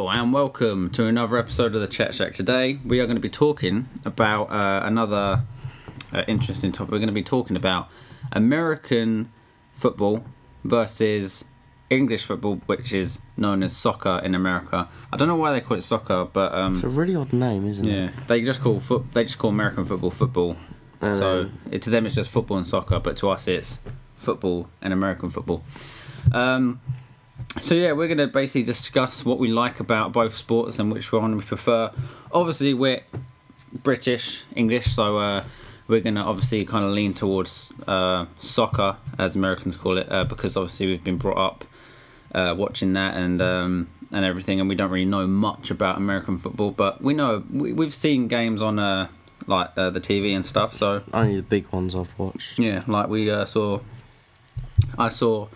Hello and welcome to another episode of the Chat Shack. Today we are going to be talking about another interesting topic. We're going to be talking about American football versus English football, which is known as soccer in America. I don't know why they call it soccer, but it's a really odd name, isn't it? Yeah, they just call American football football. So to them it's just football and soccer, but to us it's football and American football. So yeah, we're going to basically discuss what we like about both sports and which one we prefer. Obviously we're British, English, so we're going to obviously kind of lean towards soccer, as Americans call it, because obviously we've been brought up watching that and everything, and we don't really know much about American football, but we know we've seen games on like the TV and stuff. So only the big ones I've watched. Yeah, like I saw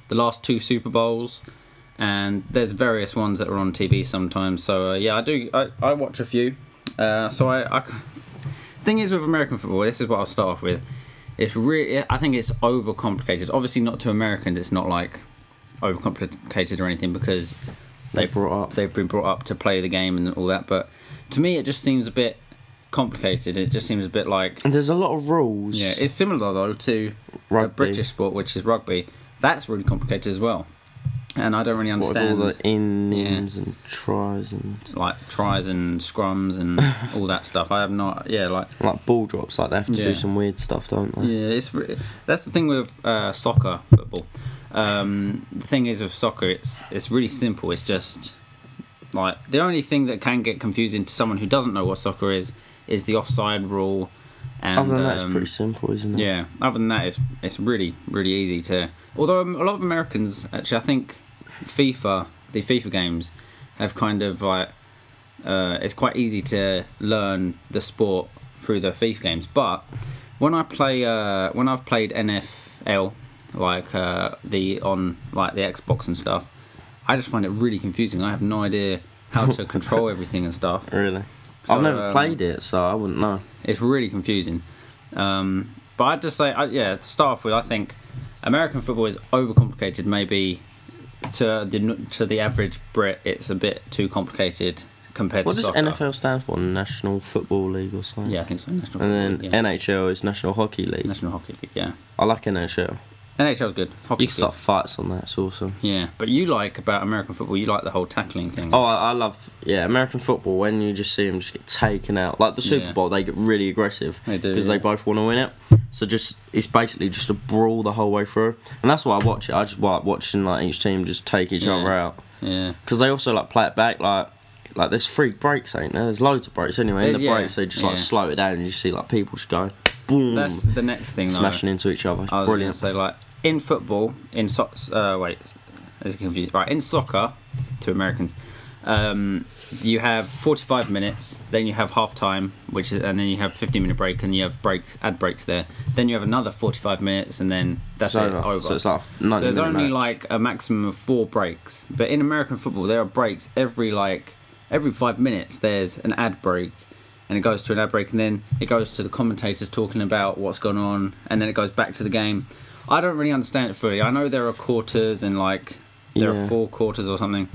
the last two Super Bowls, and there's various ones that are on TV sometimes. So yeah, I watch a few. Thing is with American football, this is what I'll start off with. It's really, I think it's overcomplicated. Obviously, not to Americans, it's not like overcomplicated or anything, because they've been brought up to play the game and all that. But to me, it just seems a bit complicated. It just seems a bit like, and there's a lot of rules. Yeah, it's similar though to a British sport, which is rugby. That's really complicated as well, and I don't really understand. What, all the ins and tries and tries and scrums and all that stuff. I have not. Yeah, like ball drops. Like they have to do some weird stuff, don't they? Yeah, that's the thing with soccer football. The thing is with soccer, it's really simple. It's just like the only thing that can get confusing to someone who doesn't know what soccer is the offside rule. And, other than that, it's pretty simple, isn't it? Yeah. Other than that, it's really, really easy to. Although a lot of Americans, actually, I think the FIFA games have kind of like it's quite easy to learn the sport through the FIFA games. But when I've played NFL, like on the Xbox and stuff, I just find it really confusing. I have no idea how to control everything and stuff. Really? So, I've never played it, so I wouldn't know. It's really confusing. But I'd just say, to start off with, I think American football is overcomplicated. Maybe to the average Brit, it's a bit too complicated compared to soccer. What does NFL stand for? National Football League or something? Yeah, I think so. National Football League. And then yeah. NHL is National Hockey League. National Hockey League, yeah. I like NHL. NHL's good. Hockey's you can start fights on that, it's awesome. Yeah, but you like about American football, you like the whole tackling thing. Oh, I love American football, when you just see them just get taken out. Like the Super Bowl, they get really aggressive. They do. Because they both want to win it. So it's basically just a brawl the whole way through. And that's why I watch it. I just like watching like each team just take each other out. Yeah. Because they also like play it back, like there's 3 breaks, ain't there? There's loads of breaks anyway. In the breaks, they just like slow it down and you see like people just going boom. That's the next thing, smashing into each other. It's brilliant. So like in football, in soccer, to Americans, you have 45 minutes, then you have half time, and then you have 15-minute break, and you have ad breaks there. Then you have another 45 minutes, and then that's over. So it's like 90 So there's only match. like a maximum of 4 breaks. But in American football, there are breaks every 5 minutes. There's an ad break, and it goes to an ad break, and then it goes to the commentators talking about what's going on, and then it goes back to the game. I don't really understand it fully. I know there are quarters and there are 4 quarters or something,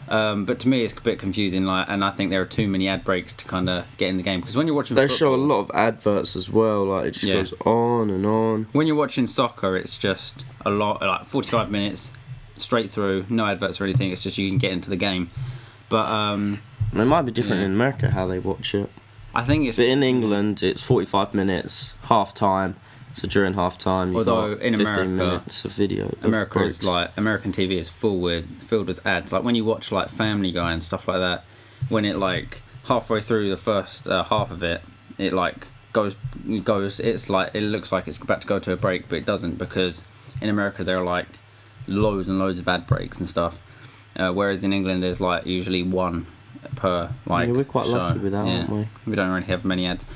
but to me it's a bit confusing. And I think there are too many ad breaks to kind of get in the game, because when you're watching, they show a lot of adverts as well. Like it just goes on and on. When you're watching soccer, it's just a lot, like 45 minutes straight through, no adverts or anything. It's just you can get into the game. But it might be different in America how they watch it. I think it's. But in England, it's 45 minutes, half time. So during half time, you've got 15 minutes of video. American TV is filled with ads. Like when you watch like Family Guy and stuff like that, when it like halfway through the first half of it, it like goes. It's like it looks like it's about to go to a break, but it doesn't, because in America there are like loads and loads of ad breaks and stuff. Whereas in England there's like usually 1 per we're quite lucky with that, aren't we? We don't really have many ads.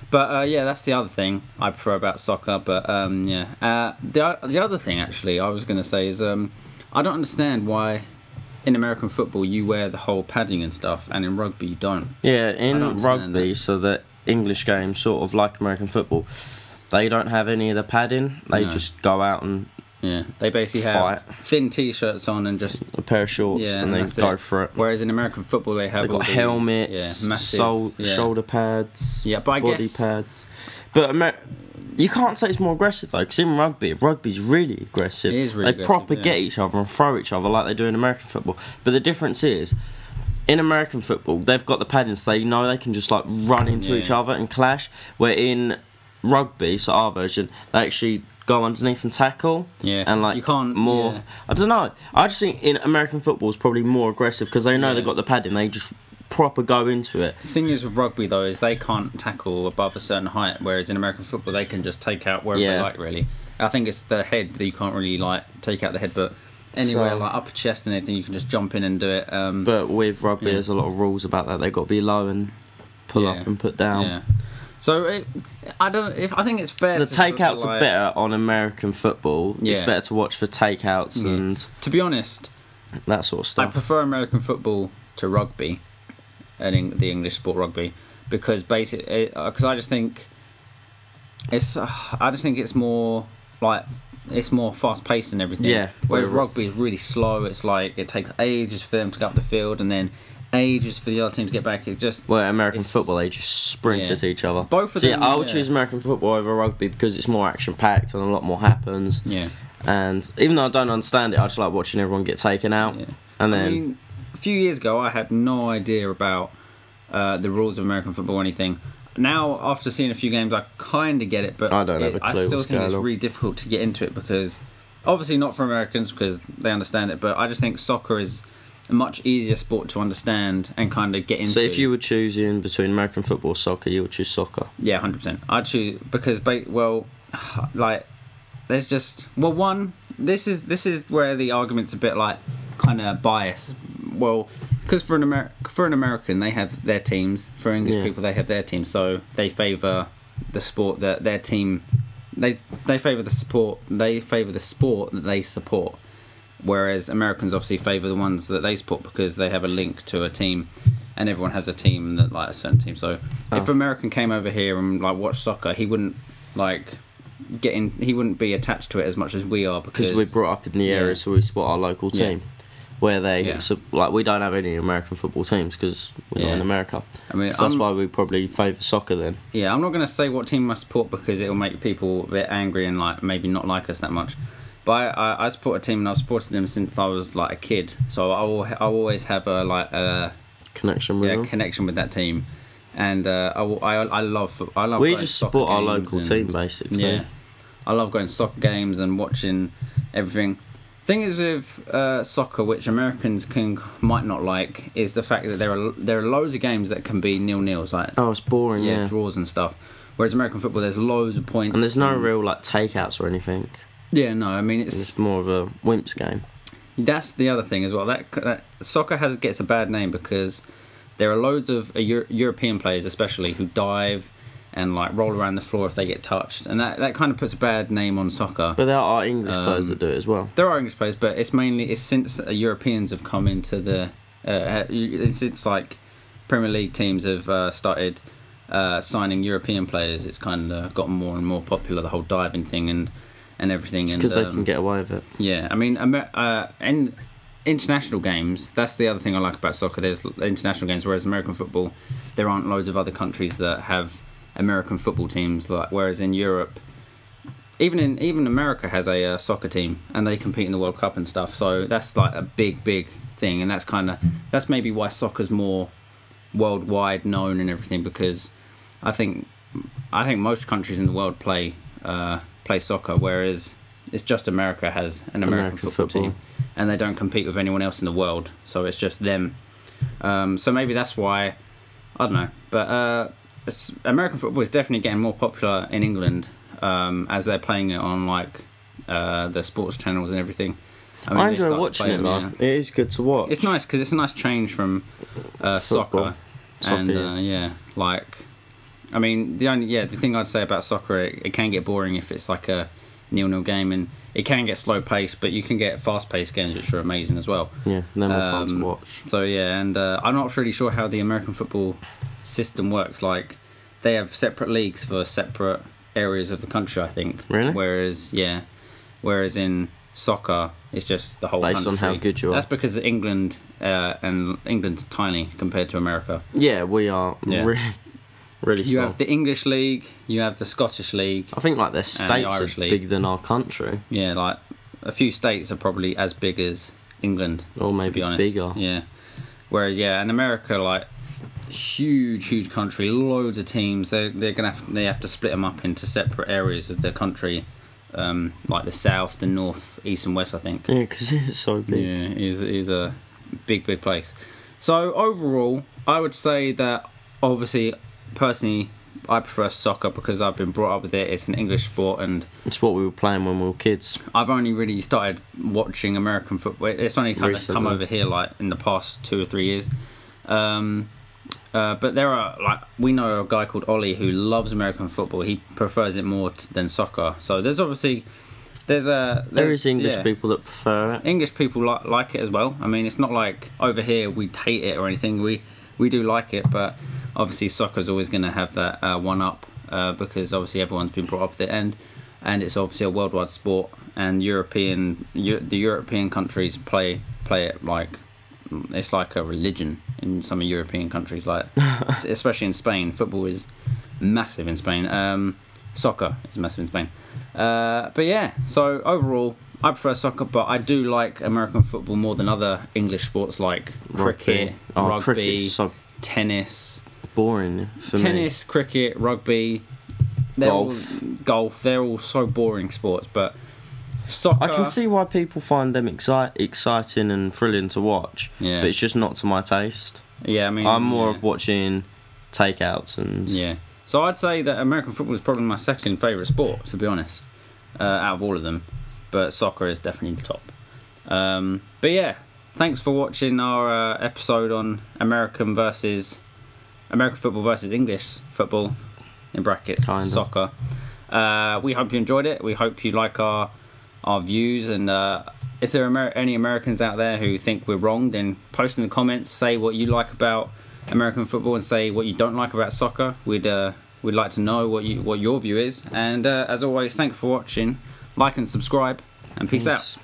But that's the other thing I prefer about soccer. But the other thing actually I was going to say is I don't understand why in American football you wear the whole padding and stuff, and in rugby you don't. Yeah, in rugby, so the English game, sort of like American football, they don't have any of the padding. They just go out and Yeah, they basically have thin t-shirts on and just a pair of shorts, and they go for it. Whereas in American football, they've got helmets, massive, shoulder pads, body pads. But you can't say it's more aggressive though, because in rugby's really aggressive. It is really aggressive. They proper get each other and throw each other like they do in American football. But the difference is, in American football, they've got the padding, so they know they can just like run into each other and clash. Where in rugby, so our version, they actually go underneath and tackle. Yeah, and like you can't more. Yeah. I don't know. I just think in American football is probably more aggressive because they know they've got the padding. They just proper go into it. The thing is with rugby though is they can't tackle above a certain height, whereas in American football they can just take out wherever they like. Really, I think it's the head that you can't really like take out the head, but anywhere like upper chest and anything you can just jump in and do it. But with rugby, there's a lot of rules about that. They've got to be low and pull up and put down. Yeah. So I think it's fair. The takeouts are better on American football. Yeah. It's better to watch for takeouts and to be honest, that sort of stuff. I prefer American football to rugby, and the English sport rugby, because because I just think it's more like it's more fast paced and everything. Yeah. Whereas rugby is really slow. It's like it takes ages for them to get up the field and then ages for the other team to get back. It just American football, they just sprint at each other. Both of them. I would choose American football over rugby because it's more action packed and a lot more happens. Yeah. And even though I don't understand it, I just like watching everyone get taken out. Yeah. And then a few years ago, I had no idea about the rules of American football or anything. Now, after seeing a few games, I kind of get it, but I don't have a clue. I still think it's really difficult to get into it because, obviously, not for Americans because they understand it. But I just think soccer is a much easier sport to understand and kind of get into. So, if you were choosing between American football or soccer, you would choose soccer. Yeah, 100%. I'd choose because, like, there's just one. This is where the argument's a bit like kind of biased. Well, because for an American they have their teams. For English people they have their teams, so they favour the sport that their team. They favour the support. They favour the sport that they support. Whereas Americans obviously favour the ones that they support because they have a link to a team, and everyone has a team that like a certain team. So if an American came over here and like watched soccer, he wouldn't like. He wouldn't be attached to it as much as we are because we're brought up in the area, so we support our local team. Where we don't have any American football teams because we're not in America. I mean, so that's why we probably favour soccer then. Yeah, I'm not going to say what team I support because it'll make people a bit angry and like maybe not like us that much. But I support a team and I've supported them since I was like a kid, so I always have a connection with them. Connection with that team. And I love. We just support our local team basically. Yeah, I love going to soccer games and watching everything. Thing is with soccer, which Americans might not like, is the fact that there are loads of games that can be 0-0s. Like it's boring. Yeah, draws and stuff. Whereas American football, there's loads of points and there's no real like takeouts or anything. Yeah, no, I mean it's more of a wimps game. That's the other thing as well. That soccer gets a bad name because there are loads of European players, especially, who dive and like roll around the floor if they get touched, and that kind of puts a bad name on soccer. But there are English players that do it as well. There are English players, but it's since Europeans have come into the since like Premier League teams have started signing European players. It's kind of gotten more and more popular, the whole diving thing and everything. Because they can get away with it. Yeah, I mean, and international games, that's the other thing I like about soccer. There's international games, whereas American football, there aren't loads of other countries that have American football teams. Like whereas in Europe, even America has a soccer team and they compete in the World Cup and stuff. So that's like a big thing, and that's maybe why soccer's more worldwide known and everything, because I think most countries in the world play soccer, whereas it's just America has an American football team, and they don't compete with anyone else in the world, so it's just them. So maybe that's why, I don't know. But American football is definitely getting more popular in England as they're playing it on like the sports channels and everything. I enjoy watching it though. It is good to watch. It's nice because it's a nice change from soccer. And like, I mean, the thing I'd say about soccer, it can get boring if it's like a 0-0 game, and it can get slow paced, but you can get fast paced games which are amazing as well. Yeah, they're more fun to watch. So yeah, and I'm not really sure how the American football system works. Like, they have separate leagues for separate areas of the country, I think. Really? Whereas whereas in soccer it's just the whole Based country. on how good you are. That's because England and England's tiny compared to America. Yeah, we are really You small. have the English league, you have the Scottish league. I think like their states Irish are league. bigger than our country. Yeah, like a few states are probably as big as England, Or to maybe be honest. bigger. Yeah. Whereas in America, like huge country, loads of teams. They have to split them up into separate areas of the country, like the south, the north, east, and west. I think. Yeah, because it's so big. Yeah, is a big place. So overall, I would say that obviously, personally, I prefer soccer because I've been brought up with it. It's an English sport, and It's what we were playing when we were kids. I've only really started watching American football. It's only kind of come Recently. over here like in the past 2 or 3 years. But there are we know a guy called Ollie who loves American football. He prefers it more than soccer. So there's obviously there is English people that prefer it. English people like it as well. I mean, it's not like over here we hate it or anything. We do like it, but obviously soccer's always going to have that one up because obviously everyone's been brought up with it, and it's obviously a worldwide sport, and the European countries play it like it's like a religion in some European countries, like especially in Spain. Football is massive in Spain. Soccer is massive in Spain. But yeah, so overall, I prefer soccer, but I do like American football more than other English sports like cricket, rugby, cricket's so tennis. boring for me. Tennis, cricket, rugby, golf. They're all so boring sports, but soccer. I can see why people find them exciting and thrilling to watch. Yeah. But it's just not to my taste. Yeah, I mean, I'm more of watching takeouts and Yeah. So I'd say that American football is probably my second favourite sport, to be honest, out of all of them. But soccer is definitely the top. But yeah, thanks for watching our episode on American football versus English football, in brackets, Kinda. soccer. We hope you enjoyed it. We hope you like our views, and if there are any Americans out there who think we're wrong, then post in the comments, say what you like about American football and say what you don't like about soccer. We'd like to know what your view is. And as always, thanks for watching. Like and subscribe, and peace out.